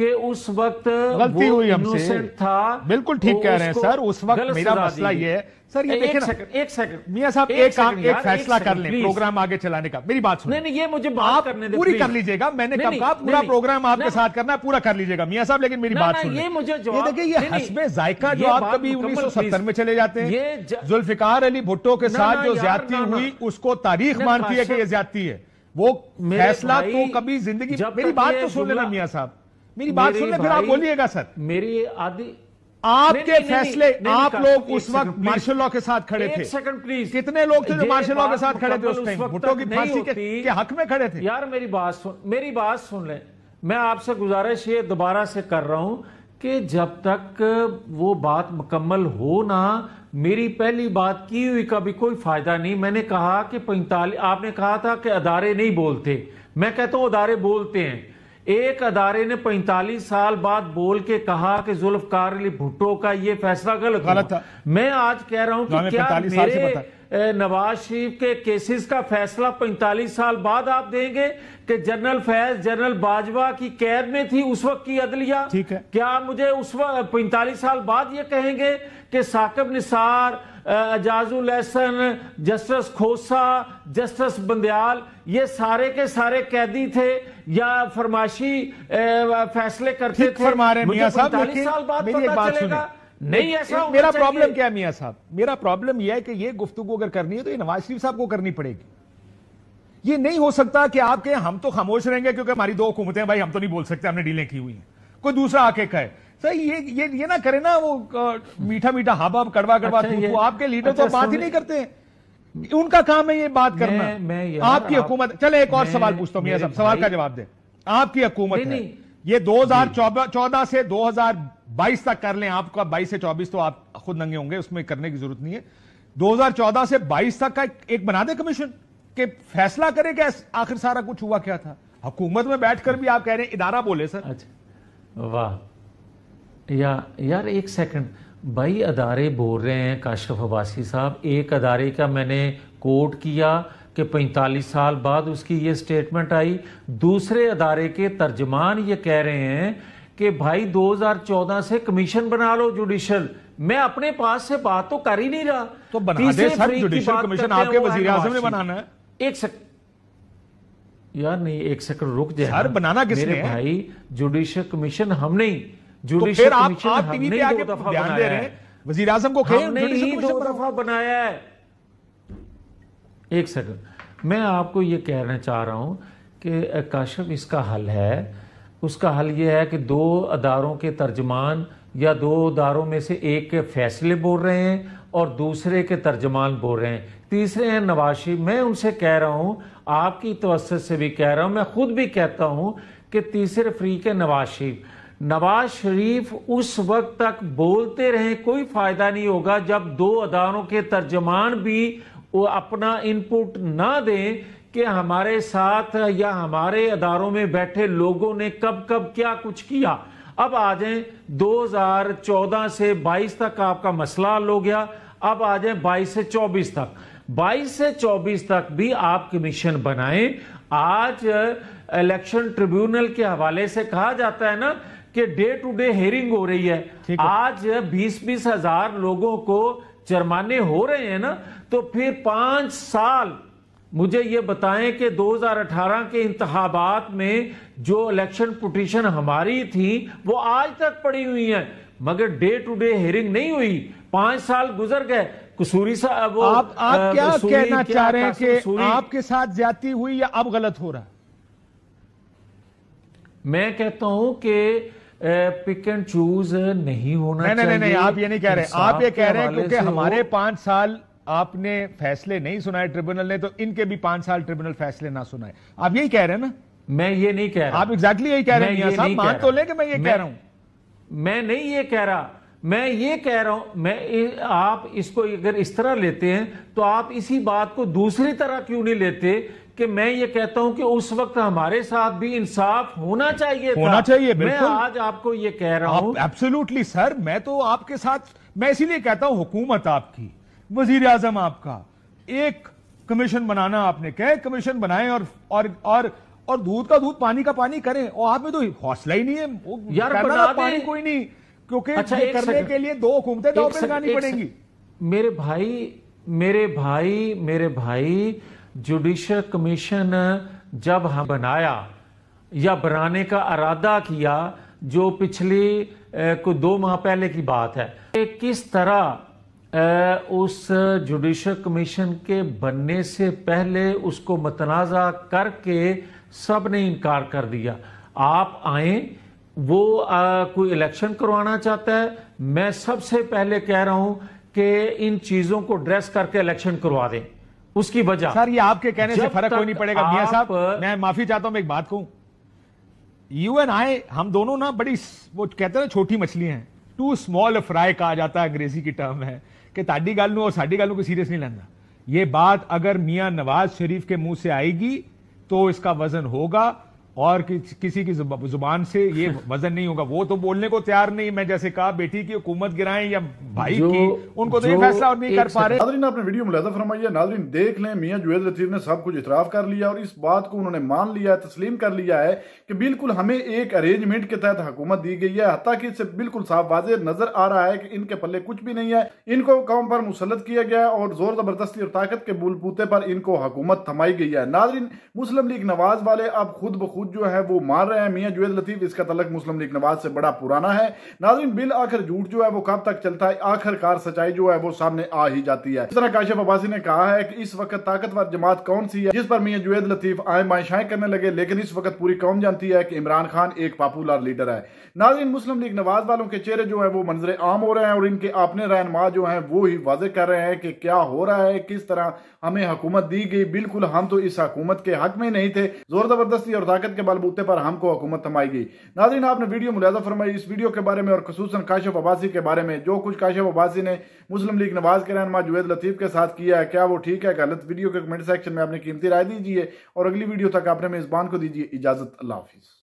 کہ اس وقت غلطی ہوئی ہم سے، انوسنٹ تھا. بالکل ٹھیک کہہ رہے ہیں سر. اس وقت میرا مسئلہ یہ ہے سر، یہ دیکھیں ایک سیکنڈ میاں صاحب، ایک فیصلہ کر لیں پروگرام آگے چلانے کا. میری بات سنیں. نہیں یہ مجھے بات کرنے دیں، پوری کر لیجئے گا. میں نے کب کہا پورا پروگرام آپ کے ساتھ کرنا ہے، پورا کر لیجئے گا میاں صاحب. لیکن میری بات سنیں. یہ دیکھیں، یہ حسب ذائقہ جو آپ کبھی 1970 میں چلے جاتے ہیں، ذوالفقار علی بھٹو کے ساتھ جو زیادتی ہوئی اس کو تاریخ مانتی ہے کہ یہ زیادتی ہے. وہ فیصلہ تو کبھی زندگی. میری بات تو سن لینا میاں صاحب، میری بات سن لیں پھر آپ بولیے گا سر. میری آدھی آپ کے فیصلے، آپ لوگ اس وقت مارشل لاء کے ساتھ کھڑے تھے. ایک سیکنڈ پلیز. کتنے لوگ تھے جو مارشل لاء کے ساتھ کھڑے تھے اس ٹائم؟ بھٹو کی پھانسی کے حق میں کھڑے تھے. یار میری بات سن لیں. میں آپ سے گزارش یہ دوبارہ سے کر رہا ہوں کہ جب تک وہ بات مکمل ہو نا، میری پہلی بات کی ہوئی کا بھی کوئی فائدہ نہیں. میں نے کہا کہ 45، آپ نے کہا تھا کہ ادارے نہیں بولتے. میں کہتا ہوں ادارے بولتے ہیں. ایک ادارے نے 45 سال بعد بول کے کہا کہ ذوالفقار علی بھٹو کا یہ فیصلہ غلط تھا. میں آج کہہ رہا ہوں کہ کیا میرے نواز شریف کے کیسز کا فیصلہ 45 سال بعد آپ دیں گے کہ جنرل فیض، جنرل باجوہ کی قید میں تھی اس وقت کی عدلیہ؟ کیا مجھے اس وقت 45 سال بعد یہ کہیں گے کہ ثاقب نثار، اعجاز الاحسن، جسٹس کھوسا، جسٹس بندیال یہ سارے کے سارے قیدی تھے یا فرماشی فیصلے کرتے تھے؟ میاں صاحب 45 سال بعد پتہ چلے گا. نہیں ایسا ہونا میرا چاہیے. پرابلم کیا ہے میاں صاحب؟ میرا پرابلم یہ ہے کہ یہ گفتگو اگر کرنی ہے تو یہ نواز شریف صاحب کو کرنی پڑے گی. یہ نہیں ہو سکتا کہ آپ کے ہم تو خاموش رہیں گے کیونکہ ہماری 2 حکومتیں ہیں بھائی، ہم تو نہیں بول سکتے، ہم نے ڈیلیں کی ہوئی ہیں. کوئی دوسرا آ کے کہے سر یہ نہ کرے نا، وہ میٹھا میٹھا ہابا کڑوا کڑوا. آپ کے لیڈر تو بات ہی نہیں کرتے ہیں، ان کا کام ہے یہ بات کرنا. آپ کی حکومت، چلے ایک اور سوال پوچھتا ہوں میاں صاحب، سوال کا جواب دیں. آپ کی حکومت ہے، یہ 2014 سے 2022 تک کر لیں. آپ کا 22 سے 24 تو آپ خود ننگے ہوں گے، اس میں کرنے کی ضرورت نہیں ہے. 2014 سے 22 تک کا ایک بنا دے کمیشن کہ فیصلہ کرے کہ آخر سارا کچھ ہوا کیا تھا. حکومت میں بیٹھ کر بھی آپ کہہ رہے ہیں ادارہ بولے سر. اچھا واہ یار ایک سیکنڈ بھائی، ادارے بول رہے ہیں کاشف عباسی صاحب. ایک ادارے کا میں نے کوٹ کیا کہ 45 سال بعد اس کی یہ سٹیٹمنٹ آئی. دوسرے ادارے کے ترجمان یہ کہہ رہے ہیں کہ بھائی 2014 سے کمیشن بنا لو جوڈیشل. میں اپنے پاس سے بات تو کر ہی نہیں رہا. تو بنا دے سر جوڈیشل کمیشن، آپ کے وزیر اعظم نے بنانا ہے. ایک سیکنڈ یار، نہیں ایک سیکنڈ رک جائے. سر بنانا کس نے ہے بھائی؟ جوڈیشل کمیشن ہم نہیں. تو پھر آپ ٹی وی پہ آکے بیان دے رہے ہیں وزیر اعظم کو ہم نے ہی 2 دفعہ بنایا ہے. ایک سیکنڈ میں آپ کو یہ کہنا چاہ رہا ہوں کہ کاشف اس کا حل ہے. اس کا حل یہ ہے کہ 2 اداروں کے ترجمان یا 2 اداروں میں سے ایک کے فیصلے بول رہے ہیں اور دوسرے کے ترجمان بول رہے ہیں. تیسرے ہیں نواز شریف. میں ان سے کہہ رہا ہوں، آپ کی توسط سے بھی کہہ رہا ہوں، میں خود بھی کہتا ہوں کہ تیسرے فریق ہے نواز شریف. نواز شریف اس وقت تک بولتے رہیں، کوئی فائدہ نہیں ہوگا جب 2 اداروں کے ترجمان بھی وہ اپنا انپٹ نہ دیں کہ ہمارے ساتھ یا ہمارے اداروں میں بیٹھے لوگوں نے کب کب کیا کچھ کیا. اب آ جائیں 2014 سے 22 تک آپ کا مسئلہ حل ہو گیا. اب آ جائیں 22 سے 24 تک. 22 سے 24 تک بھی آپ کمیشن بنائیں. آج الیکشن ٹریبیونل کے حوالے سے کہا جاتا ہے نا کہ ڈے ٹو ڈے ہیرنگ ہو رہی ہے. آج 20-20 ہزار لوگوں کو جرمانے ہو رہے ہیں نا. تو پھر 5 سال مجھے یہ بتائیں کہ 2018 کے انتخابات میں جو الیکشن پٹیشن ہماری تھی وہ آج تک پڑی ہوئی ہیں مگر ڈے ٹو ڈے ہیرنگ نہیں ہوئی. 5 سال گزر گئے. قصوری صاحب آپ کیا کہنا چاہ رہے ہیں کہ آپ کے ساتھ زیادتی ہوئی یا اب غلط ہو رہا؟ میں کہتا ہوں کہ پک اینڈ چوز نہیں ہونا چاہیے. نہیں آپ یہ نہیں کہہ رہے. آپ یہ کہہ رہے ہیں کیونکہ ہمارے 5 سال آپ نے فیصلے نہیں سنائے ٹریبونل نے، تو ان کے بھی 5 سال ٹریبونل فیصلے نہ سنائے. آپ یہی کہہ رہے ہیں نا؟ میں یہ نہیں کہہ رہا. آپ ایگزیکٹلی یہی کہہ رہے ہیں میاں صاحب. مان تو لیں کہ میں یہ کہہ رہا ہوں. میں نہیں یہ کہہ رہا. میں یہ کہہ رہا ہوں آپ اس کو اگر اس طرح لیتے ہیں تو آپ اسی بات کو دوسری طرح کیوں نہیں لیتے کہ میں یہ کہتا ہوں کہ اس وقت ہمارے ساتھ بھی انصاف ہونا چاہیے تھا. ہونا چاہیے بالکل. میں آج آپ کو یہ کہہ رہا ہوں. ایبسولوٹلی سر، میں تو آپ کے ساتھ، میں اسی لیے کہتا ہوں حکومت آپ کی، وزیر اعظم آپ کا، ایک کمیشن بنانا آپ نے کہے، کمیشن بنائیں اور دودھ کا دودھ پانی کا پانی کریں, اور آپ میں تو حوصلہ ہی نہیں ہے یار کرنا بنا پانی دیں. کوئی نہیں, کیونکہ اچھا یہ کرنے کے لیے 2 حکومتیں داؤ پہ لگانی پڑیں گی. میرے بھائی جوڈیشل کمیشن جب ہم بنایا یا بنانے کا ارادہ کیا, جو پچھلی کوئی 2 ماہ پہلے کی بات ہے, کہ کس طرح اس جوڈیشل کمیشن کے بننے سے پہلے اس کو متنازع کر کے سب نے انکار کر دیا. آپ آئیں, وہ کوئی الیکشن کروانا چاہتا ہے, میں سب سے پہلے کہہ رہا ہوں کہ ان چیزوں کو ڈریس کر کے الیکشن کروا دیں. اس کی وجہ سر یہ آپ کے کہنے سے فرق کوئی نہیں پڑے گا. میاں صاحب میں معافی چاہتا ہوں, میں ایک بات کہوں, یو اینڈ آئی ہم دونوں نا بڑی, وہ کہتے ہیں نا چھوٹی مچھلیاں ہیں, ٹو اسمال فرائی کہا جاتا ہے, انگریزی کی ٹرم ہے, کہ تاڈی گل نو اور ساڈی گل نو کو سیریس نہیں لینا. یہ بات اگر میاں نواز شریف کے منہ سے آئے گی تو اس کا وزن ہوگا, اور کسی کی زبان سے یہ وزن نہیں ہوگا. وہ تو بولنے کو تیار نہیں, میں جیسے کہا بیٹی کی حکومت گرائیں یا بھائی کی, ان کو تو یہ فیصلہ اور نہیں کر پا رہے. ناظرین آپ نے ویڈیو ملاحظہ فرمائی ہے, ناظرین دیکھ لیں, میاں جوید لطیف نے سب کچھ اعتراف کر لیا اور اس بات کو انہوں نے مان لیا ہے, تسلیم کر لیا ہے کہ بالکل ہمیں ایک ارینجمنٹ کے تحت حکومت دی گئی ہے, حتیٰ کہ اس سے بالکل صاف واضح نظر آ رہا ہے کہ ان کے پلے کچھ بھی نہیں ہے. ان کو قوم پر مسلط کیا گیا اور زور زبردستی اور طاقت کے بول بوتے پر ان کو حکومت تھمائی گئی ہے. ناظرین مسلم لیگ نواز والے اب خود بخود جو ہے وہ مار رہے ہیں میاں جوید لطیف, اس کا تعلق مسلم لیگ نواز سے بڑا پرانا ہے. ناظرین بالآخر جھوٹ جو ہے وہ کب تک چلتا ہے, آخر کار سچائی جو ہے وہ سامنے آ ہی جاتی ہے. اس طرح کاشف عباسی نے کہا ہے کہ اس وقت طاقتور جماعت کون سی ہے جس پر میاں جوید لطیف آئیں بائیں شائیں کرنے لگے, لیکن اس وقت پوری قوم جانتی ہے کہ عمران خان ایک پاپولر لیڈر ہے. ناظرین مسلم لیگ نواز والوں کے چہرے جو ہے وہ منظر عام ہو رہے ہیں, اور ان کے اپنے رہنما جو ہیں وہ ہی واضح کر رہے ہیں کہ کیا ہو رہا ہے, کس طرح ہمیں حکومت دی گئی. بالکل ہم تو اس حکومت کے حق میں نہیں تھے, زور زبردستی اور طاقت کے بلبوتے پر ہم کو حکومت تھمائی گئی. ناظرین آپ نے ویڈیو ملاحظہ فرمائی, اس ویڈیو کے بارے میں اور خصوصاً کاشف عباسی کے بارے میں, جو کچھ کاشف عباسی نے مسلم لیگ نواز کے رہنما جوید لطیف کے ساتھ کیا ہے, کیا وہ ٹھیک ہے غلط؟ ویڈیو کے کمنٹ سیکشن میں اپنی قیمتی رائے دیجیے, اور اگلی ویڈیو تک آپ نے میزبان کو دیجیے اجازت. اللہ حافظ.